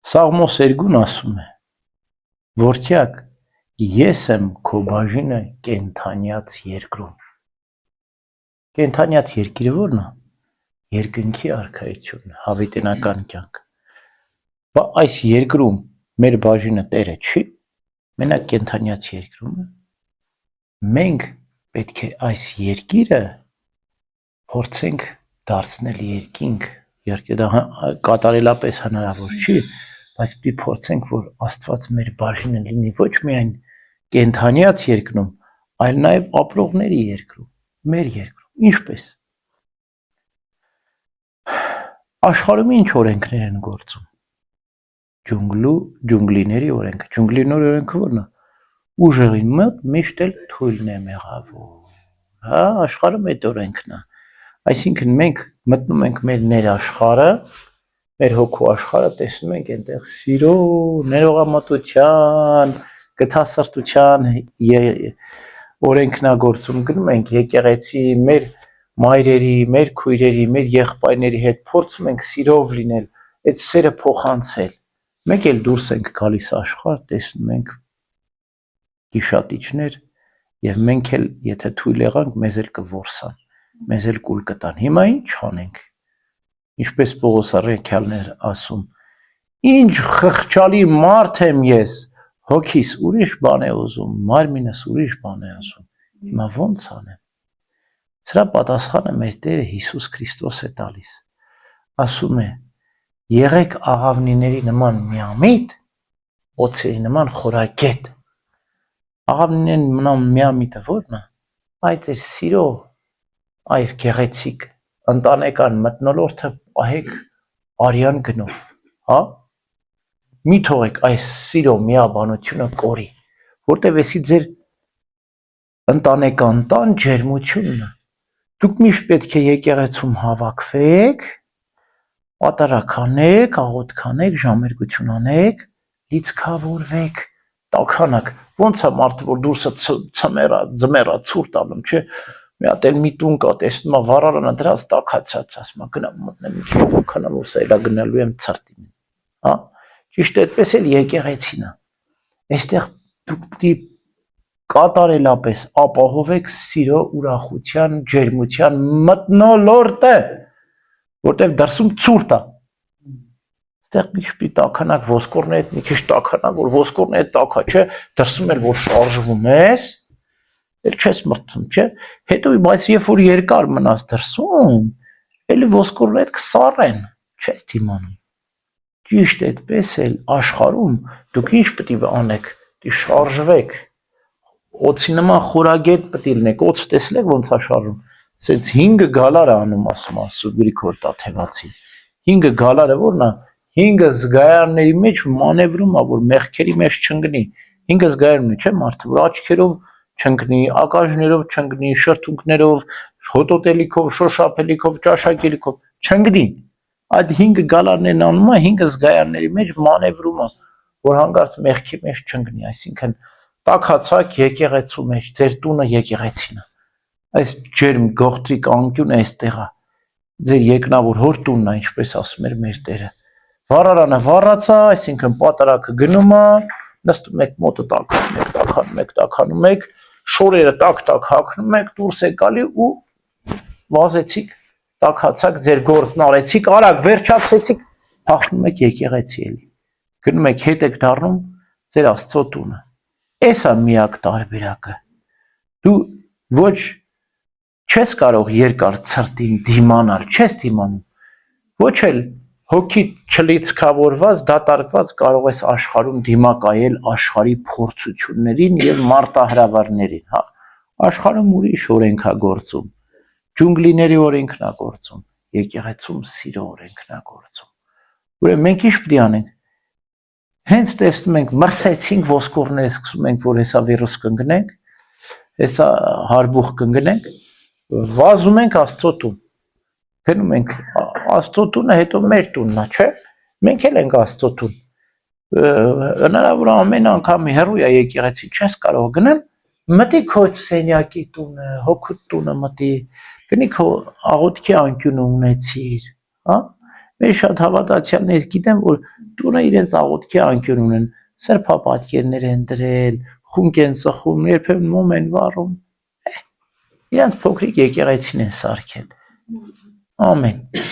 Սաղմոս 2-ն ասում է. Որդյակ, ես եմ քո բաժինը կենդանյաց երկրում։ Կենդանյաց երկիրը ո՞րն է։ Երկնքի արքայությունն, հավիտենական կյանք։ Բա այս երկրում մեր բաժինը Տերը չի, մենակ կենդանյաց երկրում է։ Մենք պետք է այս երկիրը փորձենք դարձնել երկինք, իհարկե դա կատարելապես հնարավոր չի, բայց պիտի փորձենք, որ Աստված մեր բաժինը լինի ոչ միայն կենդանյաց երկրում, այլ նաև ապրողների երկրում, մեր երկրում։ Ինչպես։ Աշխարհում ինչ օրենքներ են գործում։ Ջունգլիների օրենքը։ Ջունգլիների օրենքը ո՞րն է։ Ուժեղին մոտ միշտ էլ թույլն է մեղավոր։ Հա, աշխարհում այդ օրենքն է։ Այսինքն մենք մտնում ենք մեր ներաշխարհը, մեր հոգու աշխարհը, տեսնում ենք այնտեղ սիրո, ներողամտության, գթասրտության օրենքնագործում, գնում ենք եկեղեցի, մեր մայրերի, մեր քույրերի, մեր եղբայրների հետ փորձում ենք սիրով լինել, այդ սերը փոխանցել։ Մեկ էլ դուրս ենք գալիս աշխարհ, տեսնում ենք գիշատիչներ եւ մենք էլ եթե թույլ եղանք, մեզ էլ կորսան, մեզ էլ կուլ կտան։ Հիմա ինչ անենք։ Ինչպես Պողոս առաքյալն էր ասում. Ինչ խղճալի մարդ եմ ես, հոգիս ուրիշ բան է ուզում, մարմինս ուրիշ բան է ասում։ Հիմա ո՞նց անեմ։ Սրա պատասխանը մեր Տերը Հիսուս Քրիստոս է տալիս։ Ասում է. եղեք աղավնիների նման միամիտ, օձերի նման խորագետ։ Աղավնիների նման միամիտը ո՞րն է։ Այդ է սիրո, այս գեղեցիկ ընտանեկան մթնոլորտը պահեք արյան գնով, հա։ Մի թողեք այս սիրո միաբանությունը կորի, որտեվ էսի ձեր ընտանեկան տան ջերմությունն է։ Դուք միշտ պետք է եկեղեցում հավաքվեք, պատարագանեք, աղոթքանեք, ժամերգություն անեք, լիցքավորվեք, տաքանաք։ Ոնց է մարդը, որ դուրսը ձմեռա ցուրտ անում, չէ։ Մի հատ էլ մի տուն կա, տեսնում է վառարանը դրած տաքացած, ասում է գնամ մտնեմ ինչ քանամ ու սա էլա գնալու եմ ցրտին, հա։ Ճիշտ այդպես էլ եկեղեցին է։ Այստեղ դուք պիտի կատարելապես ապահովեք սիրո, ուրախության, ջերմության մթնոլորտը, որտեղ դրսում ցուրտ է։ Այստեղ մի քիչ տաքանակ ոսկորները, մի քիչ տաքանակ, որ ոսկորները տաքա, չէ, դրսում էլ որ շարժվում ես, էլ չես մրցում, չէ։ Հետո բայց երբ որ երկար մնաս դրսում, էլի ոսկորները կսառեն, չես դիմանում։ Ճիշտ այդպես էլ աշխարհում դուք ինչ պետք է անեք, պետք է շարժվեք։ Օծի նման խորագետ պետք է լինեք, օծը տեսնեք ոնց է շարժում։ Սենց 5 գալար է անում, ասում Աստծո Գրիգոր Տաթևացին։ 5 գալարը ո՞րն է։ 5 զգայարների մեջ մանևրում է, որ մեղքերի մեջ չընկնի։ 5 զգայարն է, չէ՞ մարդը, որ աչքերով չընկնի, ակաժներով չընկնի, շրթունքներով, հոտոտելիքով, շոշափելիքով, ճաշակելիքով չընկնի։ Այդ 5 գալարներն անում է 5 զգայարների մեջ մանևրում է, որ հանկարծ մեղքի մեջ չընկնի, այսինքն տաքացակ եկեղեցու մեջ, ձեր տունը եկեղեցին է։ Այս ջերմ գողտրիկ անկյունը այստեղ է։ Ձեր երկնավոր հոր տունն է, ինչպես ասում էր մեր Տերը։ Վառարանը վառացա, այսինքն պատարակը գնում է, նստում եք մոտը տաքանում եք, շորերը տակ հագնում եք, դուրս եք գալի ու վազեցիք, տաքացաք, ձեր գործն արեցիք, արագ վերջացեցիք, փախնում եք եկեղեցի էլի։ Գնում եք, հետ եք դառնում ձեր Աստծո տունը։ Էս է միակ տարբերակը։ Դու ոչ չես կարող երկար ցրտին դիմանալ, չես դիմանում։ Ոչ էլ հոգի չլիցքավորված, դատարկված կարող ես աշխարհում դիմակայել աշխարհի փորձություններին եւ մարտահրավերներին, հա։ Աշխարհում ուրիշ օրենք է գործում։ Ջունգլիների օրենքն է գործում, եկեղեցում սիրո օրենքն է գործում։ Ուրեմն մենք ինչ պետք է անենք։ Հենց տեսնում ենք մրսեցինք ոսկորները, սկսում ենք որ հեսա վիրուս կընկնենք, հեսա հարբուխ կընկնենք, վազում ենք Աստծո տուն։ Գնում ենք Աստծո տունը, հետո մեր տունն է, չէ՞։ Մենք էլ ենք Աստծո տուն։ Հնարավոր ամեն անգամ հեռու է եկեղեցի, չես կարող գնալ, մտի քո սենյակի տունը, հոգուտ տունը մտի, գնի քո աղոթքի անկյունը ունեցիր, հա։ Մեր շատ հավատացյալներից գիտեմ, որ տունը իրենց աղոթքի անկյուն ունեն, սրբապատկերներ են դրել, խունկ են ծխում, երբեմն մոմ են վառում, իրանց փոքրիկ եկեղեցին են սարքել, ամեն